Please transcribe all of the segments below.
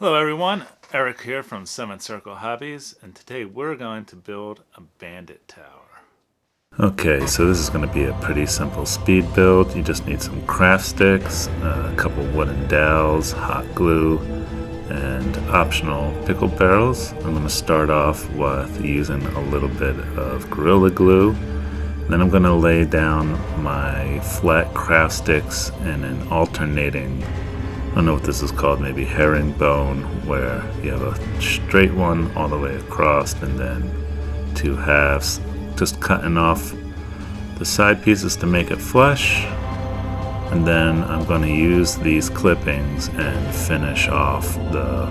Hello everyone, Eric here from 7th Circle Hobbies, and today we're going to build a Bandit Tower. Okay, so this is going to be a pretty simple speed build. You just need some craft sticks, a couple wooden dowels, hot glue, and optional pickle barrels. I'm going to start off with using a little bit of Gorilla Glue. Then I'm going to lay down my flat craft sticks in an alternating, I don't know what this is called, maybe herringbone, where you have a straight one all the way across and then two halves, just cutting off the side pieces to make it flush. And then I'm going to use these clippings and finish off the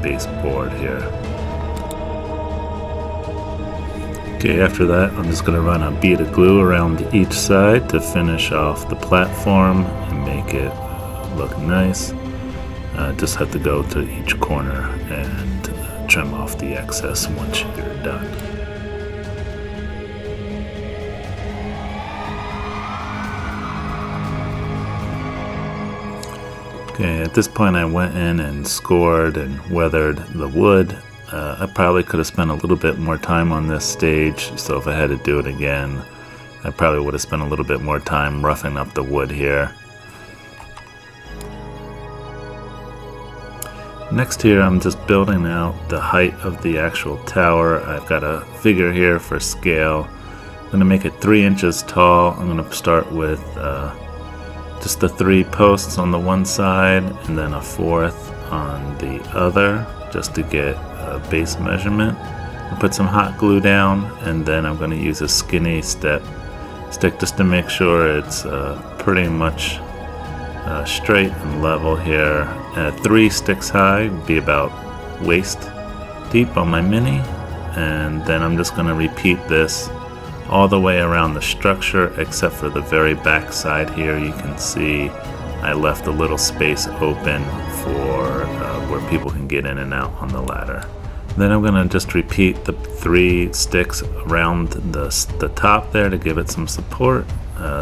baseboard here. Okay, after that I'm just going to run a bead of glue around each side to finish off the platform and make it look nice. Just have to go to each corner and trim off the excess once you're done. Okay, at this point I went in and scored and weathered the wood. I probably could have spent a little bit more time on this stage, so if I had to do it again, I probably would have spent a little bit more time roughing up the wood here. Next here, I'm just building out the height of the actual tower. I've got a figure here for scale. I'm going to make it 3 inches tall. I'm going to start with just the 3 posts on the one side and then a 4th on the other, just to get a base measurement. I'll put some hot glue down, and then I'm going to use a skinny stick just to make sure it's pretty much straight and level here. 3 sticks high would be about waist deep on my mini, and then I'm just going to repeat this all the way around the structure except for the very back side here. You can see I left a little space open for where people can get in and out on the ladder. Then I'm going to just repeat the 3 sticks around the top there to give it some support,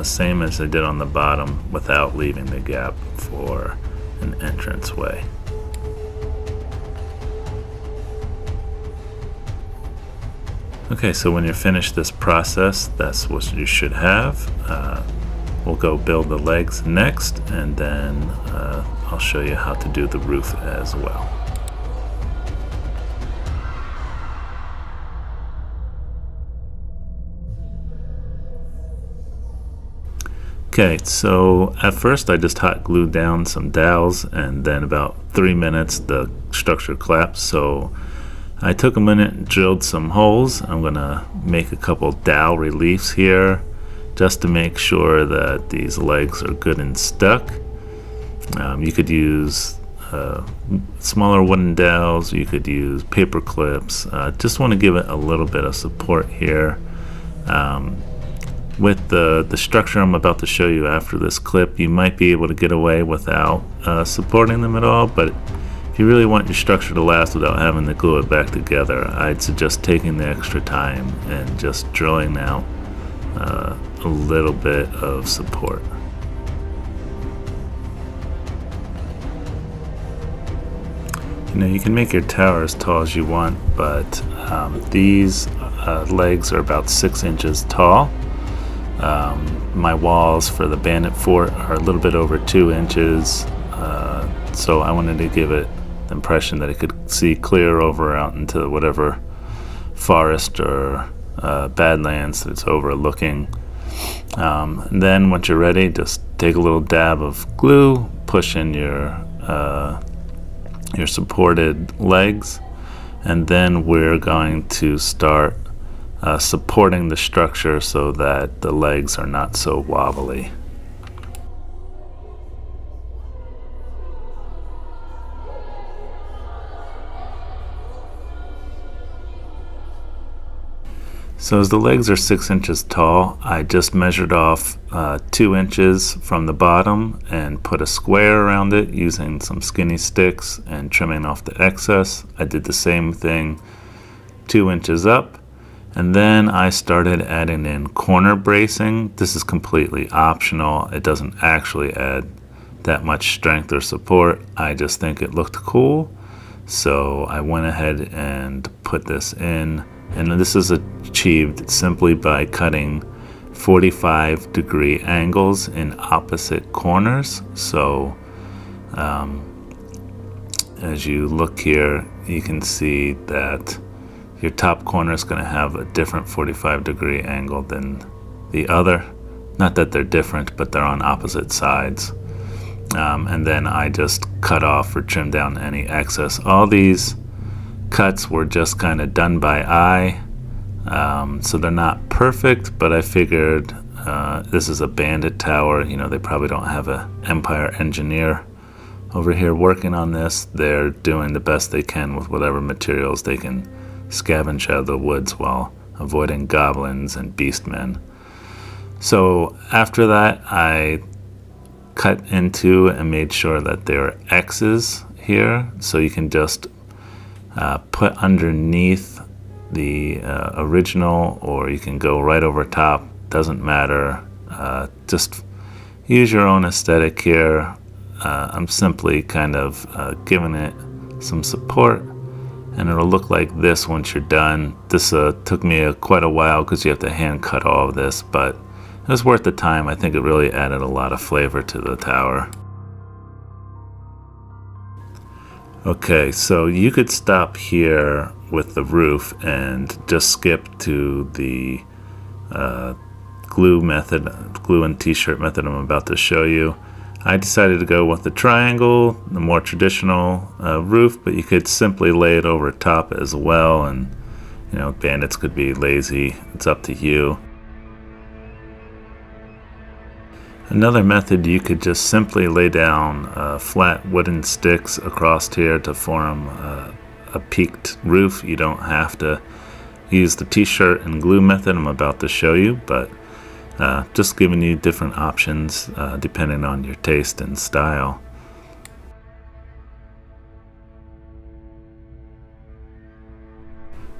same as I did on the bottom, without leaving the gap for an entrance way. Okay, so when you're finished this process, that's what you should have. We'll go build the legs next, and then I'll show you how to do the roof as well. Okay, so at first I just hot glued down some dowels, and then about 3 minutes the structure collapsed. So I took a minute and drilled some holes. I'm going to make a couple dowel reliefs here just to make sure that these legs are good and stuck. You could use smaller wooden dowels, you could use paper clips. Just want to give it a little bit of support here. With the structure I'm about to show you after this clip, you might be able to get away without supporting them at all, but if you really want your structure to last without having to glue it back together, I'd suggest taking the extra time and just drilling out a little bit of support. You know, you can make your tower as tall as you want, but these legs are about 6 inches tall. My walls for the Bandit Fort are a little bit over 2 inches, so I wanted to give it the impression that it could see clear over out into whatever forest or badlands that it's overlooking. And then once you're ready, just take a little dab of glue, push in your supported legs, and then we're going to start supporting the structure so that the legs are not so wobbly. So as the legs are 6 inches tall, I just measured off 2 inches from the bottom and put a square around it using some skinny sticks and trimming off the excess. I did the same thing 2 inches up, and then I started adding in corner bracing. This is completely optional. It doesn't actually add that much strength or support. I just think it looked cool, so I went ahead and put this in. And this is achieved simply by cutting 45-degree angles in opposite corners. So as you look here, you can see that your top corner is going to have a different 45-degree angle than the other. Not that they're different, but they're on opposite sides. And then I just cut off or trimmed down any excess. All these cuts were just kind of done by eye, so they're not perfect, but I figured this is a Bandit Tower. You know, they probably don't have an Empire engineer over here working on this. They're doing the best they can with whatever materials they can scavenge out of the woods while avoiding goblins and beastmen. So after that, I cut into and made sure that there are X's here, so you can just put underneath the original, or you can go right over top, doesn't matter. Just use your own aesthetic here. I'm simply kind of giving it some support, and it'll look like this once you're done. This took me quite a while because you have to hand cut all of this, but it was worth the time. I think it really added a lot of flavor to the tower. Okay, so you could stop here with the roof and just skip to the glue and t-shirt method I'm about to show you. I decided to go with the triangle, the more traditional roof, but you could simply lay it over top as well, and you know, bandits could be lazy. It's up to you. Another method, you could just simply lay down flat wooden sticks across here to form a peaked roof. You don't have to use the t-shirt and glue method I'm about to show you, but just giving you different options depending on your taste and style.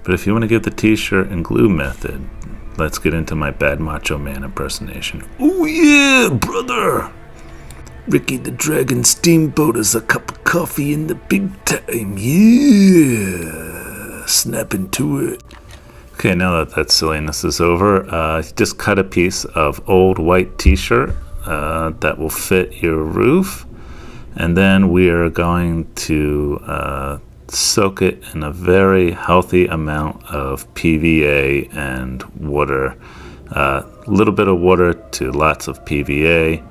But if you want to give the t-shirt and glue method, let's get into my bad macho man impersonation. Oh yeah, brother! Ricky the Dragon Steamboat is a cup of coffee in the big time, yeah! Snap into it. Okay, now that silliness is over, just cut a piece of old white t-shirt that will fit your roof, and then we are going to soak it in a very healthy amount of PVA and water. A little bit of water to lots of PVA.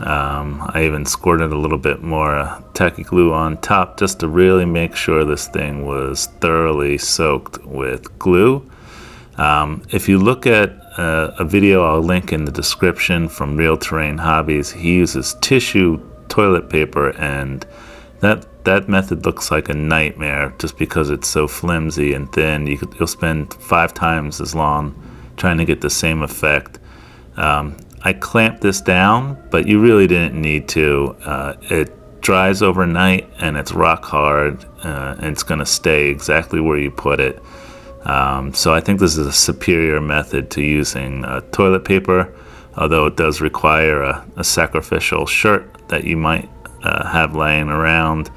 I even squirted a little bit more tacky glue on top just to really make sure this thing was thoroughly soaked with glue. If you look at a video I'll link in the description from Real Terrain Hobbies, he uses tissue toilet paper, and that method looks like a nightmare just because it's so flimsy and thin. You'll spend 5 times as long trying to get the same effect. I clamped this down, but you really didn't need to. It dries overnight and it's rock hard, and it's going to stay exactly where you put it. So I think this is a superior method to using toilet paper, although it does require a sacrificial shirt that you might have laying around.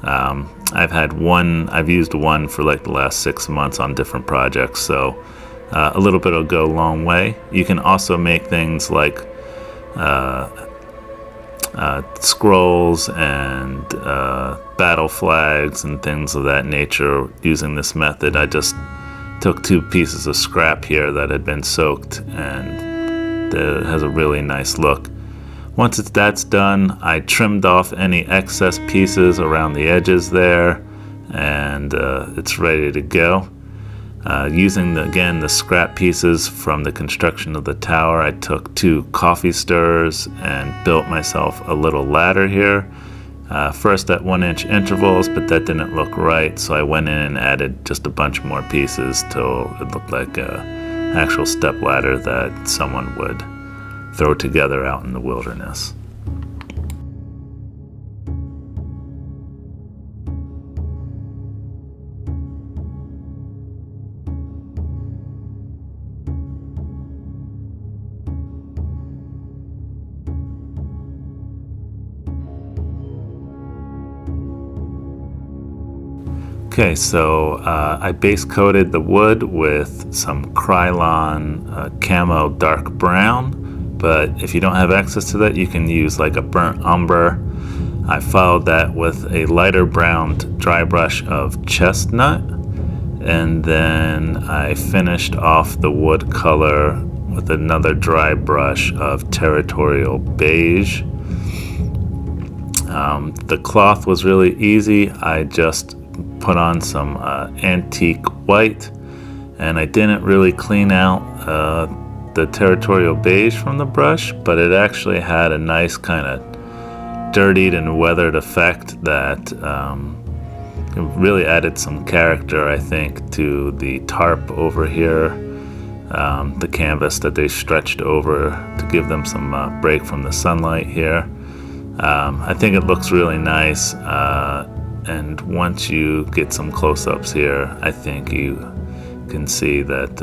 I've used one for like the last 6 months on different projects, so a little bit will go a long way. You can also make things like scrolls and battle flags and things of that nature using this method. I just took 2 pieces of scrap here that had been soaked, and it has a really nice look. Once that's done, I trimmed off any excess pieces around the edges there, and it's ready to go. Using again the scrap pieces from the construction of the tower, I took 2 coffee stirrers and built myself a little ladder here. First at 1-inch intervals, but that didn't look right, so I went in and added just a bunch more pieces till it looked like an actual step ladder that someone would throw together out in the wilderness. Okay, so I base coated the wood with some Krylon camo dark brown, but if you don't have access to that, you can use like a burnt umber. I followed that with a lighter browned dry brush of chestnut, and then I finished off the wood color with another dry brush of territorial beige. The cloth was really easy. I just put on some antique white, and I didn't really clean out the territorial beige from the brush, but it actually had a nice kind of dirtied and weathered effect that really added some character, I think, to the tarp over here, the canvas that they stretched over to give them some break from the sunlight here. I think it looks really nice, and once you get some close-ups here, I think you can see that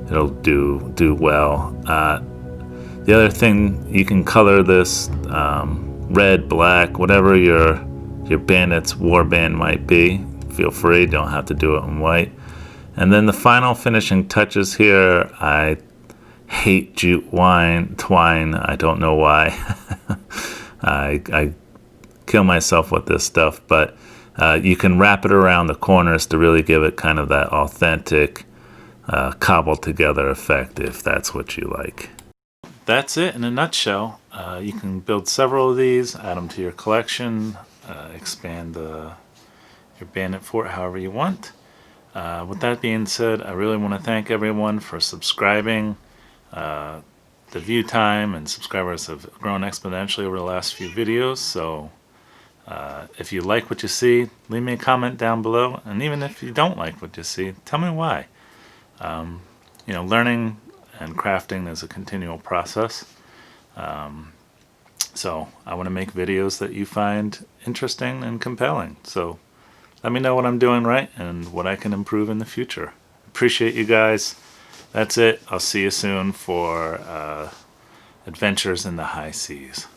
it'll do well. The other thing, you can color this red, black, whatever your bandit's warband might be. Feel free, don't have to do it in white. And then the final finishing touches here, I hate jute twine. I don't know why. I kill myself with this stuff, but you can wrap it around the corners to really give it kind of that authentic cobbled together effect, if that's what you like. That's it in a nutshell. You can build several of these, add them to your collection, expand your Bandit Fort however you want. With that being said, I really want to thank everyone for subscribing. The view time and subscribers have grown exponentially over the last few videos, so if you like what you see, leave me a comment down below, and even if you don't like what you see, tell me why. Learning and crafting is a continual process, so I want to make videos that you find interesting and compelling, so let me know what I'm doing right and what I can improve in the future. Appreciate you guys. That's it. I'll see you soon for adventures in the high seas.